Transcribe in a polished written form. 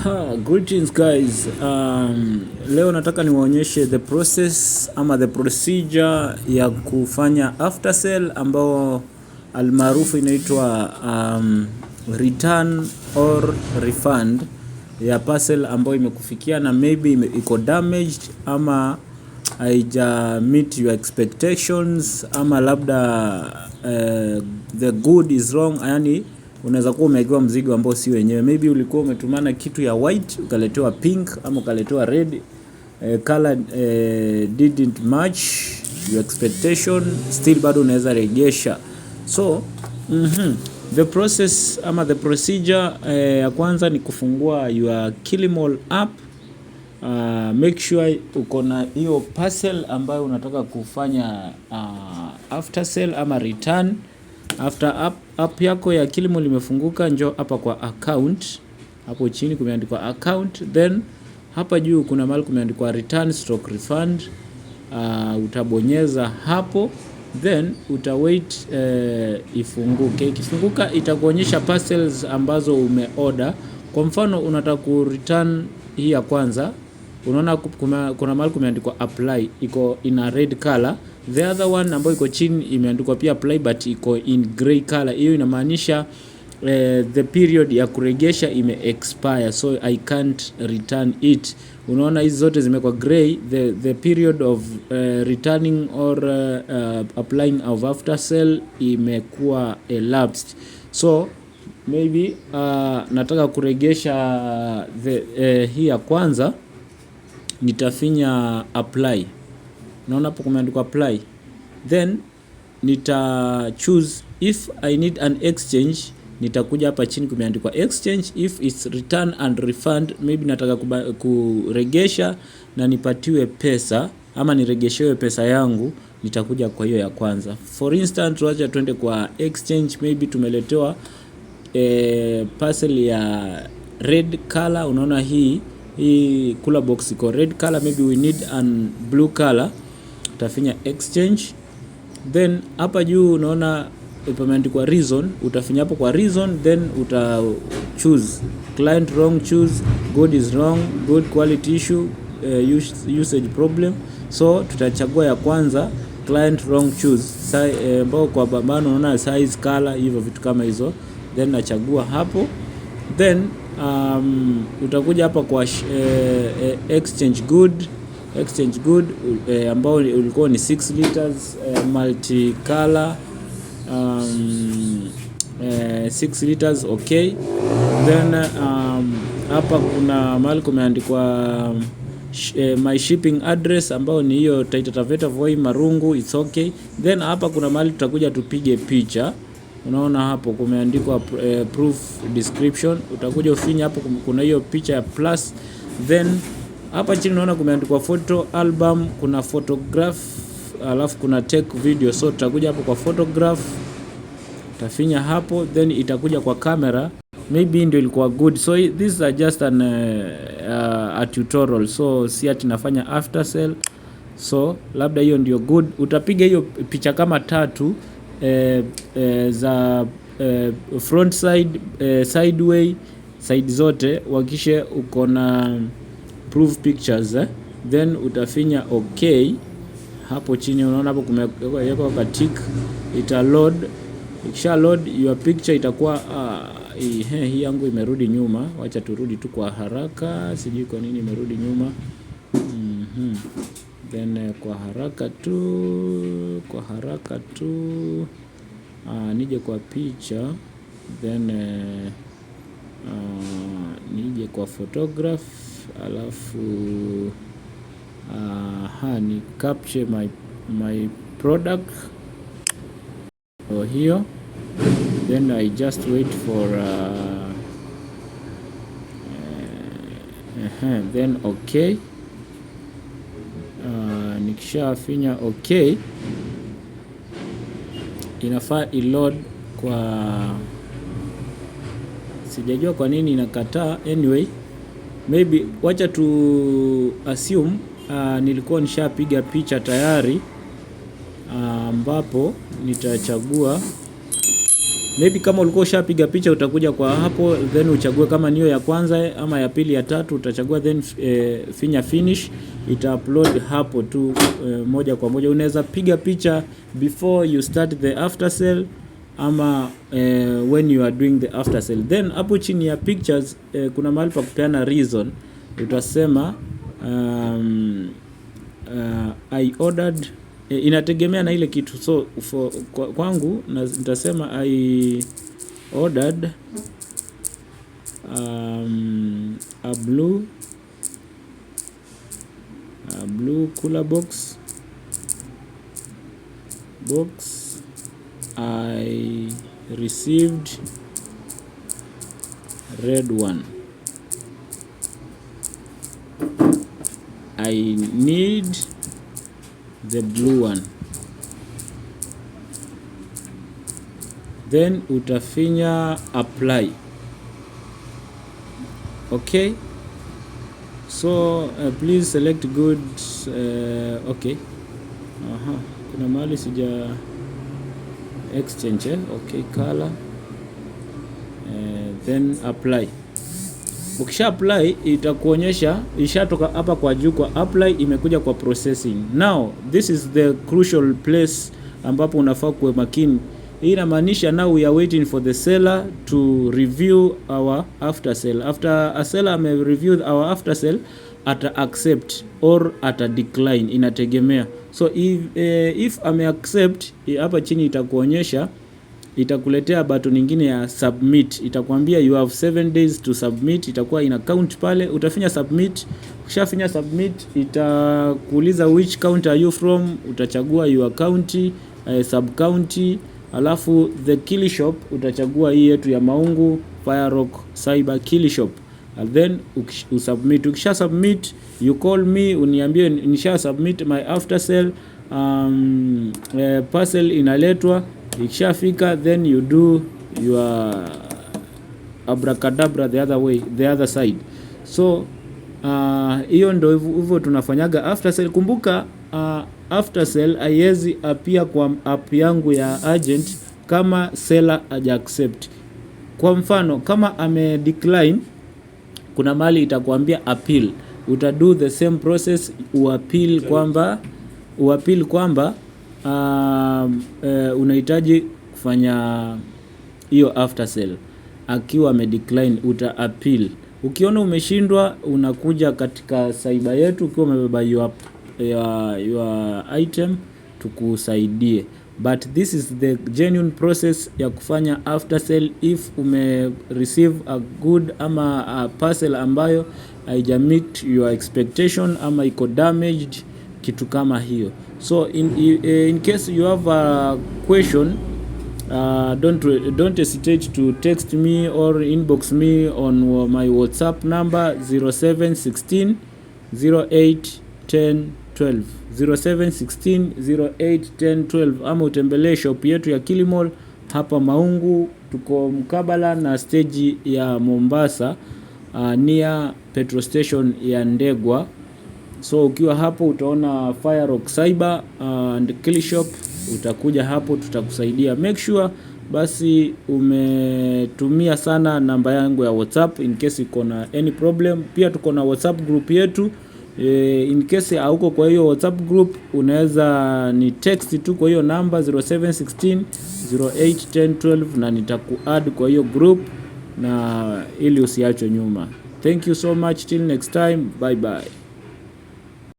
Greetings guys. Leo nataka niwaonyeshe the process ama the procedure ya kufanya after sale ambao almaarufu inaitwa return or refund ya parcel ambayo imekufikia na maybe iko damaged ama haija meet your expectations ama labda the good is wrong, yani unaweza kuwa umegewa mzigo ambao si wenyewe. Maybe ulikuwa umetumana kitu ya white ukaletewa pink ama ukaletewa red, color didn't match your expectation, still bado unaweza regesha. So the process ama the procedure ya kwanza ni kufungua your Kilimall app. Make sure uko na hiyo parcel ambayo unataka kufanya after sale ama return. After app yako ya Kilimall imefunguka, njoo hapa kwa account. Hapo chini kumeandikwa account, then hapa juu kuna mahali kumeandikwa return stroke refund. Utabonyeza hapo, then utawait ifunguke. Ikifunguka itakuonyesha parcels ambazo umeorder. Kwa mfano unataka ku return hii ya kwanza, unaona kuna mahali kumeandikwa apply, iko in a red color. The other one ambayo iko chini imeandikwa pia apply but iko in gray color. Hiyo inamaanisha the period ya kuregesha ime expire, so I can't return it. Unaona hizi zote zimekuwa gray, the period of returning or applying of after sale imekuwa elapsed. So maybe nataka kuregesha hii ya kwanza, nitafinya apply. Naona hapo kumeandikwa apply, then nita choose if I need an exchange. Nitakuja hapa chini kumeandikwa exchange. If it's return and refund, maybe nataka kuregesha na nipatiwe pesa ama niregeshewe pesa yangu, nitakuja kwa hiyo ya kwanza. For instance, tuacha twende kwa exchange. Maybe tumeletewa parcel ya red color. Unaona hii cooler box iko red color, maybe we need an blue color. Utafinya exchange, then hapa juu unaona imeandikwa reason. Utafinya hapo kwa reason, then uta choose client wrong, choose good is wrong, good quality issue, usage problem. So tutachagua ya kwanza client wrong, choose ambao kwa maana unaona size, color, hivyo vitu kama hizo, then nachagua hapo. Then utakuja hapa kwa exchange good ambao ulikuwa ni 6 liters multi color 6 liters. Okay, then hapa kuna mahali kumeandikwa my shipping address ambao ni hiyo Taita Taveta Voi Marungu, it's okay. Then hapa kuna mahali tutakuja tupige picha. Unaona hapo kumeandikwa proof description, utakuja ufinya hapo, kuna hiyo picha ya plus. Then hapa chini unaona kumeandikwa photo album, kuna photograph, alafu kuna take video. So tutakuja hapo kwa photograph, tafinya hapo, then itakuja kwa camera. Maybe ndio ilikuwa good. So this is just a tutorial, so si ati nafanya after sale. So labda hiyo ndio good. Utapiga hiyo picha kama tatu za front side, sideway, side zote, wakishe uko na proof pictures then utafinya okay. Hapo chini unaona hapo kumewekwa kwa tick, ita load. Ikisha load your picture itakuwa hii yangu imerudi nyuma. Wacha turudi tu kwa haraka, sijui kwa nini imerudi nyuma. Then kwa haraka tu nije kwa picha, then nije kwa photograph, alafu ni capture my product hiyo, then I just wait for then okay. Nikisha finya okay, inafaa iload kwa, sijajua kwa nini inakataa. Anyway, maybe wacha tu assume nilikuwa nishapiga picha tayari, ambapo nitachagua Maybe kama ulikuwa ushapiga picha utakuja kwa hapo, then uchague kama niyo ya kwanza ama ya pili ya tatu, utachagua then finya finish, ita upload hapo tu moja kwa moja. Unaweza piga picha before you start the after sale ama when you are doing the after sale. Then hapo chini ya pictures kuna mahali pa kupeana reason. Utasema I ordered, inategemea na ile kitu. So kwangu nitasema I ordered a blue cooler box. I received red one. I need the blue one. Then utafinya apply. Okay, so please select goods. Okay, kuna mahali sija exchange. Okay, color, then apply. Ukisha apply itakuonyesha ishatoka hapa kwa juu kwa apply, imekuja kwa processing. Now this is the crucial place ambapo unafaa kuwe makini. Hii inamaanisha now we are waiting for the seller to review our after sale. After a seller may review our after sale, ata accept or ata decline, inategemea. So if ame accept, hapa chini itakuonyesha, itakuletea button nyingine ya submit. Itakwambia you have 7 days to submit, itakuwa ina count pale. Utafinya submit. Ukishafinya submit itakuuliza which county are you from, utachagua your county, sub county, alafu the kill shop utachagua hii yetu ya Maungu Firerock Cyber Kill Shop, and then usubmit. Ukisha submit you call me uniambie nisha submit my after sale, parcel inaletwa. Ikishafika then you do your abracadabra the other side. So hiyo ndio hivyo tunafanyaga after sale. Kumbuka after sale haiwezi appear kwa app yangu ya agent kama seller haja accept. Kwa mfano kama ame decline, kuna mali itakwambia appeal. Utado the same process, uappeal kwamba unahitaji kufanya hiyo after sale. Akiwa ame decline uta appeal. Ukiona umeshindwa unakuja katika cyber yetu ukiwa umebeba your item tukusaidie. But this is the genuine process ya kufanya after sale if ume receive a good ama a parcel ambayo haija meet your expectation ama iko damaged, kitu kama hiyo. So in case you have a question, don't hesitate to text me or inbox me on my WhatsApp number 0716 08 10 12 0716 08 10 12, ama utembelee shop yetu ya Kilimall hapa Maungu. Tuko mkabala na stage ya Mombasa, near petrol station ya Ndegwa. So ukiwa hapo utaona Firerock Cyber and Kill Shop, utakuja hapo tutakusaidia. Make sure basi umetumia sana namba yangu ya WhatsApp in case uko na any problem. Pia tuko na WhatsApp group yetu. In case hauko kwa hiyo WhatsApp group, unaweza ni text tu kwa hiyo namba 0716 08 10 12 na nitaku-add kwa hiyo group na ili usiachwe nyuma. Thank you so much, till next time, bye bye.